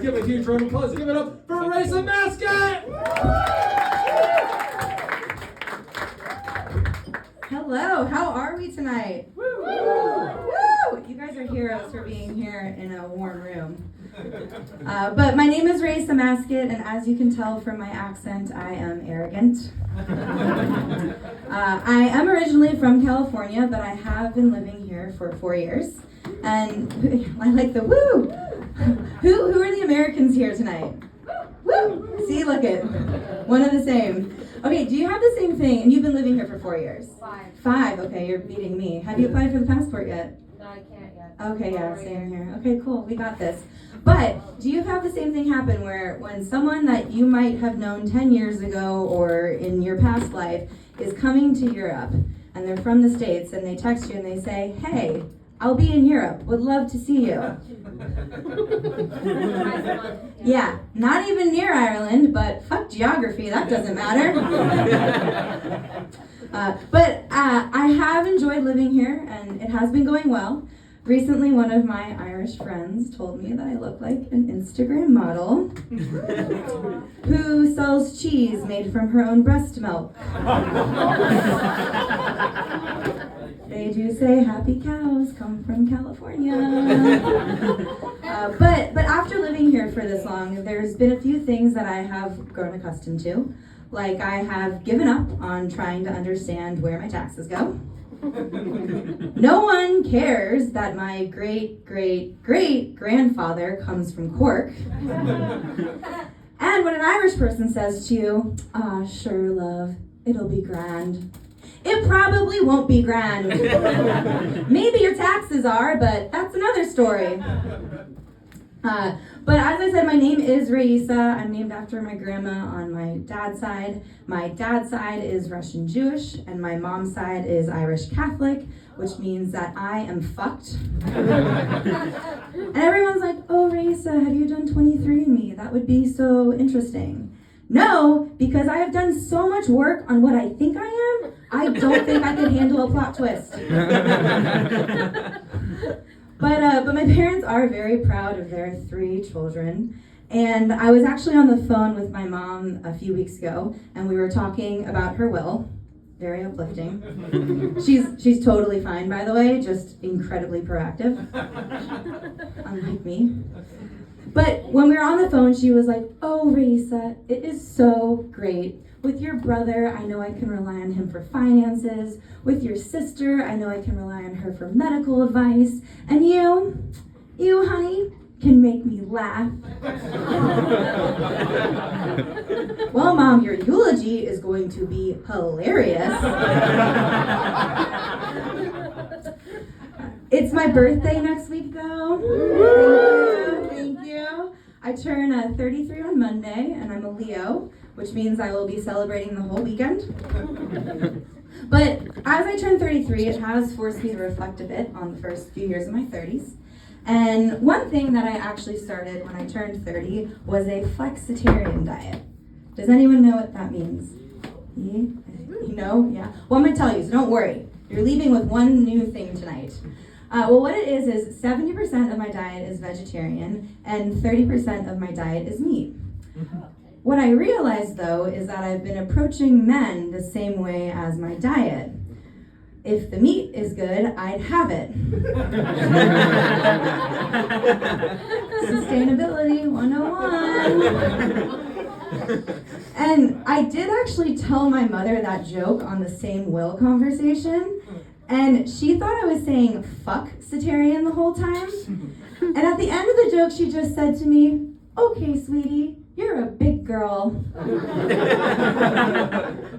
give a huge round of applause. Give it up for Raisa Mascot! Hello, how are we tonight? Woo! Woo! You guys are heroes for being here in a warm room. But my name is Raisa Mascot, and as you can tell from my accent, I am arrogant. I am originally from California, but I have been living here for 4 years. And I like the woo! Who are the Americans here tonight? Woo! See, look it. One of the same. Okay, do you have the same thing? And you've been living here for 4 years? 5, okay, you're beating me. Have you applied for the passport yet? No, I can't yet. Okay, yeah, same here. Okay, cool, we got this. But do you have the same thing happen where when someone that you might have known 10 years ago or in your past life is coming to Europe and they're from the States and they text you and they say, hey, I'll be in Europe, would love to see you. Yeah, not even near Ireland, but fuck geography, that doesn't matter. But I have enjoyed living here and it has been going well. Recently, one of my Irish friends told me that I look like an Instagram model who sells cheese made from her own breast milk. They do say happy cows come from California. But after living here for this long, there's been a few things that I have grown accustomed to. Like I have given up on trying to understand where my taxes go. No one cares that my great-great-great-grandfather comes from Cork. And when an Irish person says to you, "Ah, sure, love, it'll be grand," it probably won't be grand. Maybe your taxes are, but that's another story. But as I said, my name is Raisa. I'm named after my grandma on my dad's side. My dad's side is Russian Jewish, and my mom's side is Irish Catholic, which means that I am fucked. And everyone's like, oh, Raisa, have you done 23andMe? That would be so interesting. No, because I have done so much work on what I think I am, I don't think I could handle a plot twist. But my parents are very proud of their 3 children. And I was actually on the phone with my mom a few weeks ago, and we were talking about her will. Very uplifting. She's totally fine, by the way, just incredibly proactive. Unlike me. But when we were on the phone, she was like, oh, Raisa, it is so great. With your brother, I know I can rely on him for finances. With your sister, I know I can rely on her for medical advice. And you, honey, can make me laugh. Well, Mom, your eulogy is going to be hilarious. It's my birthday next week, though. Thank you. I turn 33 on Monday, and I'm a Leo, which means I will be celebrating the whole weekend. But as I turn 33, it has forced me to reflect a bit on the first few years of my 30s. And one thing that I actually started when I turned 30 was a flexitarian diet. Does anyone know what that means? You know? Yeah. Well, I'm going to tell you, so don't worry. You're leaving with one new thing tonight. Well, what it is 70% of my diet is vegetarian and 30% of my diet is meat. What I realized, though, is that I've been approaching men the same way as my diet. If the meat is good, I'd have it. Sustainability 101. And I did actually tell my mother that joke on the same will conversation, and she thought I was saying fuck-citarian the whole time. And at the end of the joke, she just said to me, okay, sweetie, you're a big girl.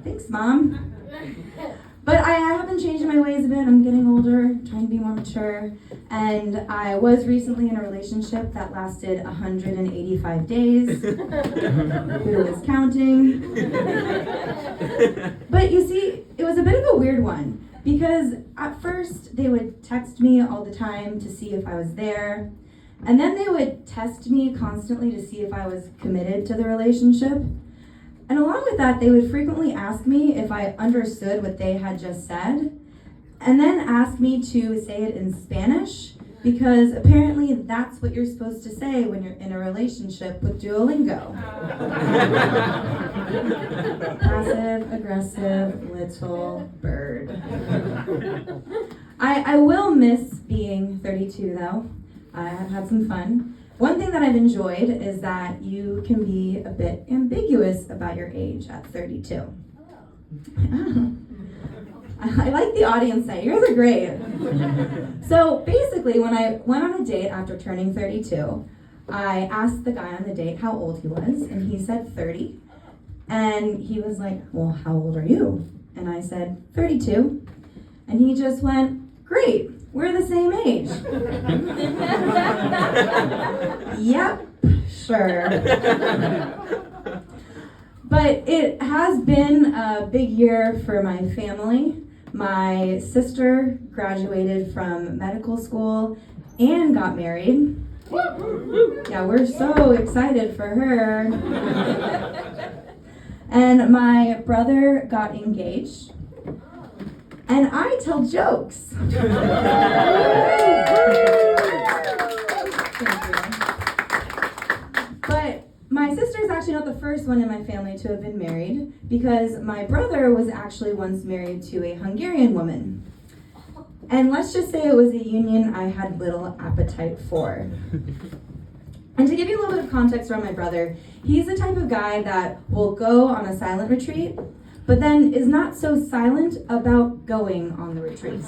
Thanks, Mom. But I have been changing my ways a bit. I'm getting older, trying to be more mature. And I was recently in a relationship that lasted 185 days. Who was counting? But you see, it was a bit of a weird one. Because at first, they would text me all the time to see if I was there. And then they would test me constantly to see if I was committed to the relationship. And along with that, they would frequently ask me if I understood what they had just said, and then ask me to say it in Spanish, because apparently that's what you're supposed to say when you're in a relationship with Duolingo. Passive, aggressive, little bird. I will miss being 32 though. I have had some fun. One thing that I've enjoyed is that you can be a bit ambiguous about your age at 32. I like the audience night. You guys are great. So basically, when I went on a date after turning 32, I asked the guy on the date how old he was, and he said 30. And he was like, well, how old are you? And I said, 32. And he just went, great, we're the same age. Yep, sure. But it has been a big year for my family. My sister graduated from medical school and got married. Yeah, we're so excited for her. And my brother got engaged. And I tell jokes. Thank you. But my sister is actually not the first one in my family to have been married, because my brother was actually once married to a Hungarian woman. And let's just say it was a union I had little appetite for. And to give you a little bit of context around my brother, he's the type of guy that will go on a silent retreat, but then is not so silent about going on the retreat.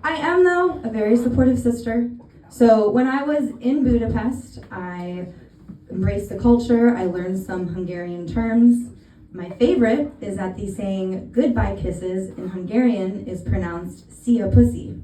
I am, though, a very supportive sister. So when I was in Budapest, I embraced the culture. I learned some Hungarian terms. My favorite is that the saying goodbye kisses in Hungarian is pronounced "szia pussy."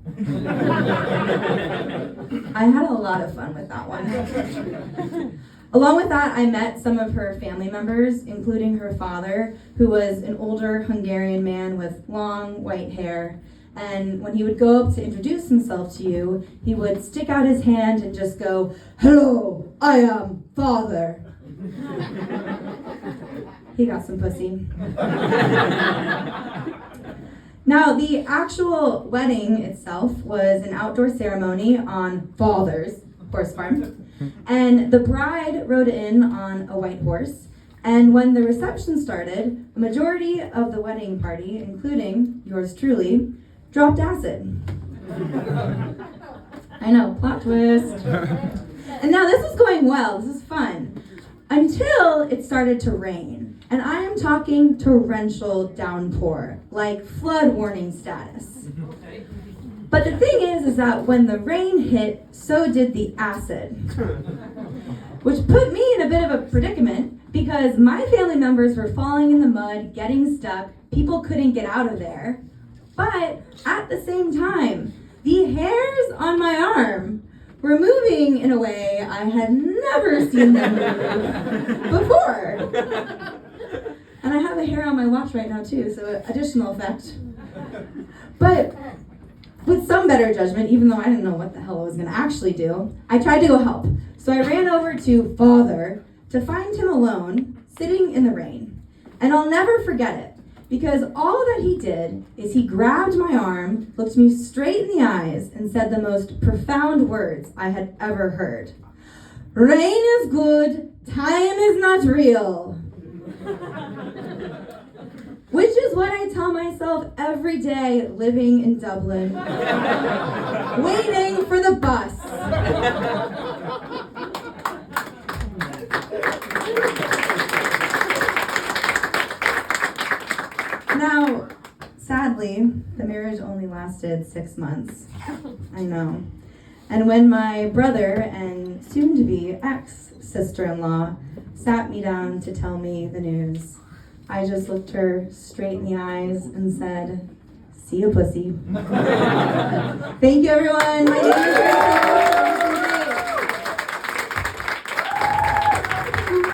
I had a lot of fun with that one. Along with that, I met some of her family members, including her father, who was an older Hungarian man with long white hair. And when he would go up to introduce himself to you, he would stick out his hand and just go, "Hello, I am father." He got some pussy. Now, the actual wedding itself was an outdoor ceremony on Father's horse farm. And the bride rode in on a white horse. And when the reception started, a majority of the wedding party, including yours truly, dropped acid. I know, plot twist. And now this is going well, this is fun, until it started to rain. And I am talking torrential downpour, like flood warning status. But the thing is that when the rain hit, so did the acid. Which put me in a bit of a predicament, because my family members were falling in the mud, getting stuck, people couldn't get out of there. But at the same time, the hairs on my arm were moving in a way I had never seen them move before. And I have a hair on my watch right now too, so additional effect. But with some better judgment, even though I didn't know what the hell I was going to actually do, I tried to go help. So I ran over to Father to find him alone, sitting in the rain. And I'll never forget it, because all that he did is he grabbed my arm, looked me straight in the eyes, and said the most profound words I had ever heard. "Rain is good, time is not real." Which is what I tell myself every day living in Dublin, waiting for the bus. Now, sadly, the marriage only lasted 6 months. I know. And when my brother and soon-to-be ex-sister-in-law sat me down to tell me the news, I just looked her straight in the eyes and said, "See you, pussy." Thank you, everyone. My name is Rachel.